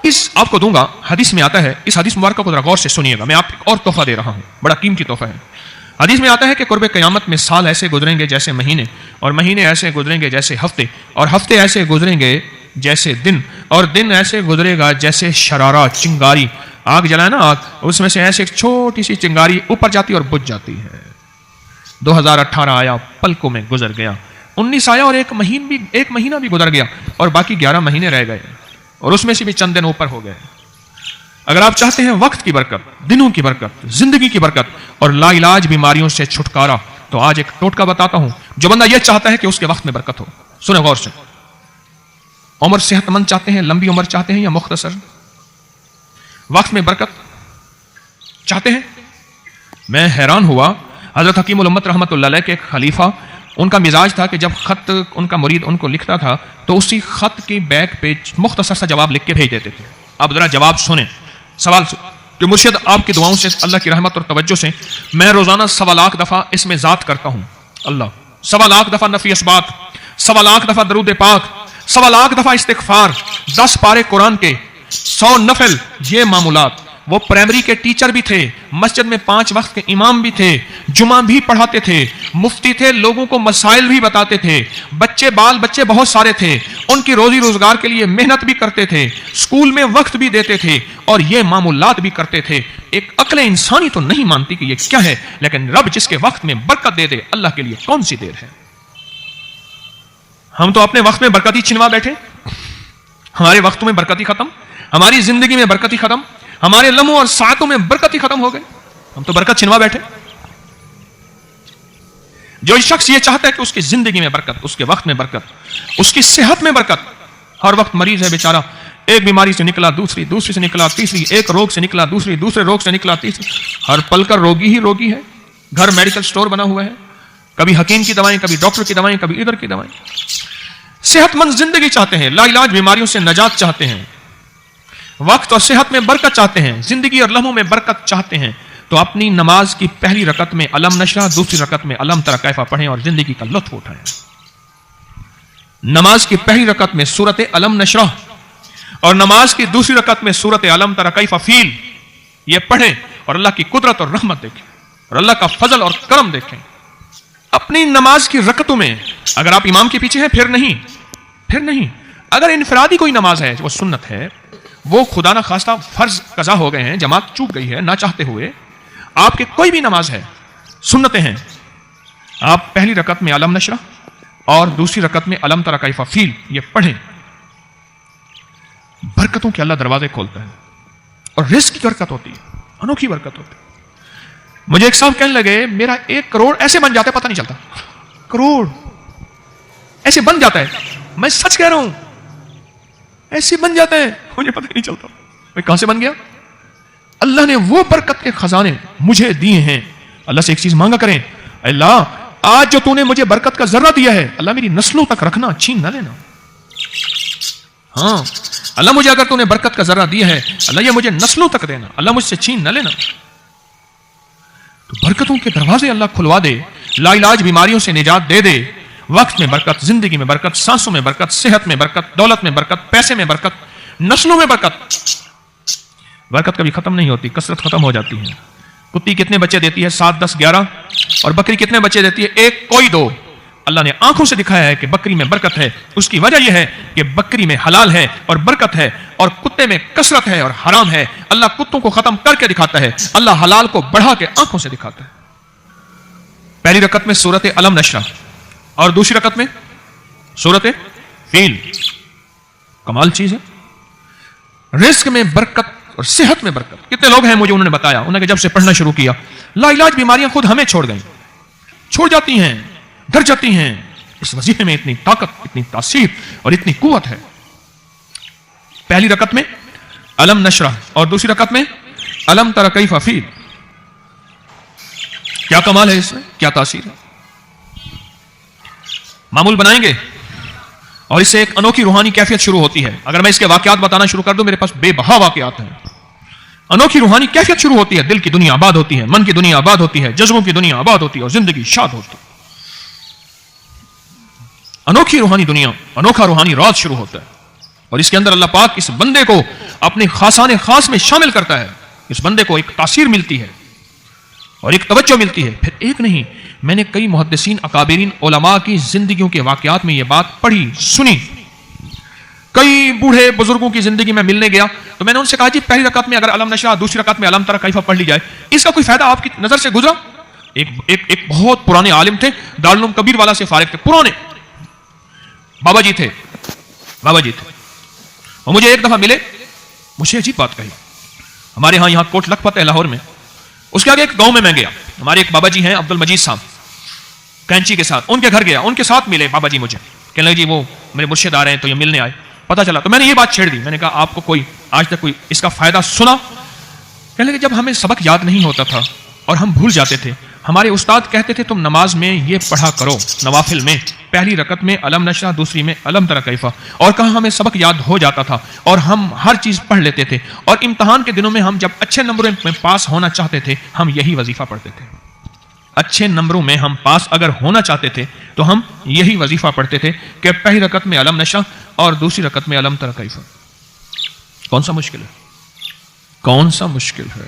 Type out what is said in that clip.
इस आपको दूंगा, हदीस में आता है, इस हदीस मुबारक को जरा गौर से सुनिएगा, मैं आपको और तोहफा दे रहा हूं, बड़ा कीमती तोहफा है। हदीस में आता है कि कुर्ब क़यामत में साल ऐसे गुजरेंगे जैसे महीने, और महीने ऐसे गुजरेंगे जैसे हफ्ते, और हफ्ते ऐसे गुजरेंगे जैसे दिन, और दिन ऐसे गुजरेगा जैसे शरारा, चिंगारी। आग जलाए ना आग, उसमें से ऐसे एक छोटी सी चिंगारी ऊपर जाती और बुझ जाती है। 2018 आया, पलकों में गुजर गया। 19 आया और एक महीना भी गुजर गया, और बाकी 11 महीने रह गए, और उसमें से भी चंद दिन ऊपर हो गए। अगर आप चाहते हैं वक्त की बरकत, दिनों की बरकत, जिंदगी की बरकत और लाइलाज बीमारियों से छुटकारा, तो आज एक टोटका बताता हूं। जो बंदा यह चाहता है कि उसके वक्त में बरकत हो, सुने गौर से। उम्र सेहतमंद चाहते हैं, लंबी उम्र चाहते हैं, या मुख्तसर वक्त में बरकत चाहते हैं? मैं हैरान हुआ, हजरत हकीमुल उम्मत रहमतुल्लाह अलैह के एक खलीफा, उनका मिजाज था कि जब खत उनका मुरीद उनको लिखता था तो उसी खत की बैक पे मुख्तसर सा जवाब लिख के भेज देते थे। आप जरा जवाब सुने, सवाल कि मुर्शिद आपकी दुआओं से, अल्लाह की रहमत और तवज्जो से मैं रोजाना 1.25 लाख दफा इसमें जात करता हूं। अल्लाह 1.25 लाख दफा नफी इसबात, 1.25 लाख दफा दरूद पाक, 1.25 लाख दफा इस्तिगफार, 10 पारे कुरान के, 100 नफल। ये मामूलात। वो प्राइमरी के टीचर भी थे, मस्जिद में 5 वक्त के इमाम भी थे, जुमा भी पढ़ाते थे, मुफ्ती थे, लोगों को मसाइल भी बताते थे, बाल बच्चे बहुत सारे थे, उनकी रोजी रोजगार के लिए मेहनत भी करते थे, स्कूल में वक्त भी देते थे, और ये मामूलात भी करते थे। एक अक्ल इंसानी तो नहीं मानती कि ये क्या है, लेकिन रब जिसके वक्त में बरकत दे दे, अल्लाह के लिए कौन सी देर है। हम तो अपने वक्त में बरकत ही छिनवा बैठे, हमारे वक्तों में बरकत ही खत्म, हमारी जिंदगी में बरकत ही खत्म, हमारे लम्हों और सातों में बरकत ही खत्म हो गए। हम तो बरकत छिनवा बैठे। जो शख्स ये चाहता है कि उसकी जिंदगी में बरकत, उसके वक्त में बरकत, उसकी सेहत में बरकत, हर वक्त मरीज है बेचारा, एक बीमारी से निकला दूसरी, दूसरी से निकला तीसरी, एक रोग से निकला दूसरी, दूसरे रोग से निकला तीसरी, हर पल का रोगी ही रोगी है। घर मेडिकल स्टोर बना हुआ है, कभी हकीम की दवाएं, कभी डॉक्टर की दवाएं, कभी इधर की दवाएं। सेहतमंद जिंदगी चाहते हैं, लाइलाज बीमारियों से नजात चाहते हैं, वक्त और सेहत में बरकत चाहते हैं, जिंदगी और लम्हों में बरकत चाहते हैं, तो अपनी नमाज की पहली रकत में अलम नशरा, दूसरी रकत में अलम तरा कैफा पढ़ें और जिंदगी का लुत्फ उठाएं। नमाज की पहली रकत में सूरत अलम नशरा और नमाज की दूसरी रकत में सूरत अलम तरा कैफा फील, ये पढ़ें और अल्लाह की कुदरत और रहमत देखें और अल्लाह का फजल और करम देखें। अपनी नमाज की रकतों में अगर आप इमाम के पीछे हैं फिर नहीं, अगर इनफरादी कोई नमाज है, वो सुन्नत है, वो खुदा ना खास्ता फर्ज कजा हो गए हैं, जमात चूक गई है ना चाहते हुए, आपके कोई भी नमाज है, सुन्नतें हैं, आप पहली रकत में अलम नशरा और दूसरी रकत में अलम तरा कैफा फील ये पढ़ें। बरकतों के अल्लाह दरवाजे खोलता है और रिस्क की बरकत होती है, अनोखी बरकत होती है। मुझे एक साहब कहने लगे मेरा 1 करोड़ ऐसे बन जाता है, पता नहीं चलता, करोड़ ऐसे बन जाता है। मैं सच कह रहा हूं, ऐसे बन जाता है, मुझे पता नहीं चलता मैं कहां से बन गया। अल्लाह ने वो बरकत के खजाने मुझे दिए हैं। अल्लाह से एक चीज मांगा करें, अल्लाह आज जो तूने मुझे बरकत का जर्रा दिया है, अल्लाह मेरी नस्लों तक रखना, छीन ना लेना। हाँ अल्लाह मुझे अगर तूने बरकत का जर्रा दिया है, अल्लाह ये मुझे नस्लों तक देना, अल्लाह मुझसे छीन ना लेना। तो बरकतों के दरवाजे अल्लाह खुलवा दे, लाइलाज बीमारियों से निजात दे दे, वक्त में बरकत, जिंदगी में बरकत, सांसों में बरकत, सेहत में बरकत, दौलत में बरकत, पैसे में बरकत, नस्लों में बरकत। बरकत कभी खत्म नहीं होती, कसरत खत्म हो जाती है। कुत्ती कितने बच्चे देती है? 7, 10, 11। और बकरी कितने बच्चे देती है? 1, कोई 2। अल्लाह ने आंखों से दिखाया है कि बकरी में बरकत है। उसकी वजह यह है कि बकरी में हलाल है और बरकत है, और कुत्ते में कसरत है और हराम है। अल्लाह कुत्तों को खत्म करके दिखाता है, अल्लाह हलाल को बढ़ा के आंखों से दिखाता है। पहली रकत में सूरत अलम नशरा और दूसरी रकत में सूरत फील। कमाल चीज है। रिस्क में बरकत और सेहत में बरकत। कितने लोग हैं मुझे उन्होंने बताया, उन्होंने जब से पढ़ना शुरू किया, लाइलाज बीमारियां खुद हमें छोड़ गई, छोड़ जाती हैं, डर जाती हैं। इस वजीफे में इतनी ताकत, इतनी तासीर और इतनी कुव्वत है। पहली रकत में अलम नशरा और दूसरी रकत में अलम तरा कैफा फील। क्या कमाल है इसमें, क्या तासीर है। मामूल बनाएंगे और इससे एक अनोखी रूहानी कैफियत शुरू होती है। अगर मैं इसके वाकयात बताना शुरू कर दूं, मेरे पास बेबहा वाकयात हैं। अनोखी रूहानी कैफियत शुरू होती है, दिल की दुनिया आबाद होती है, मन की दुनिया आबाद होती है, जज्बों की दुनिया आबाद होती है और जिंदगी शाद होती है। अनोखी रूहानी दुनिया, अनोखा रूहानी राज शुरू होता है और इसके अंदर अल्लाह पाक इस बंदे को اپنے خاصان خاص میں شامل کرتا ہے، اس بندے کو ایک تاثیر ملتی ہے اور ایک توجہ ملتی ہے۔ پھر ایک نہیں، میں نے کئی محدثین اکابرین علماء کی زندگیوں کے واقعات میں یہ بات پڑھی سنی۔ کئی بوڑھے بزرگوں کی زندگی میں ملنے گیا تو میں نے ان سے کہا جی پہلی رکعت میں اگر علم نشرح، دوسری رکعت میں علم تری کیف پڑھ لی جائے، اس کا کوئی فائدہ آپ کی نظر سے گزرا؟ ایک بہت پرانے عالم تھے، دارالعلوم کبیر والا سے فارغ تھے، پرانے بابا جی تھے اور مجھے ایک دفعہ ملے، مجھے عجیب بات کہی۔ ہمارے ہاں یہاں کوٹ لکھپت ہے لاہور میں، اس کے آگے ایک گاؤں میں گیا، ہمارے ایک بابا جی ہیں عبد المجید صاحب کینچی کے ساتھ، ان کے گھر گیا، ان کے ساتھ ملے بابا جی، مجھے کہنے لگے جی وہ میرے مرشد آ رہے ہیں تو یہ ملنے آئے، پتہ چلا تو میں نے یہ بات چھیڑ دی، میں نے کہا آپ کو کوئی آج تک کوئی اس کا فائدہ سنا؟ کہنے لگے جب ہمیں سبق یاد نہیں ہوتا تھا اور ہم بھول جاتے تھے، ہمارے استاد کہتے تھے تم نماز میں یہ پڑھا کرو، نوافل میں پہلی رکعت میں علم نشرح، دوسری میں علم تری کیف، اور کہاں ہمیں سبق یاد ہو جاتا تھا اور ہم ہر چیز پڑھ لیتے تھے، اور امتحان کے دنوں میں ہم جب اچھے نمبروں میں پاس ہونا چاہتے تھے ہم یہی وظیفہ پڑھتے تھے، اچھے نمبروں میں ہم پاس اگر ہونا چاہتے تھے تو ہم یہی وظیفہ پڑھتے تھے کہ پہلی رکعت میں علم نشرح اور دوسری رکعت میں علم تری کیف۔ کون سا مشکل ہے؟ کون سا مشکل ہے؟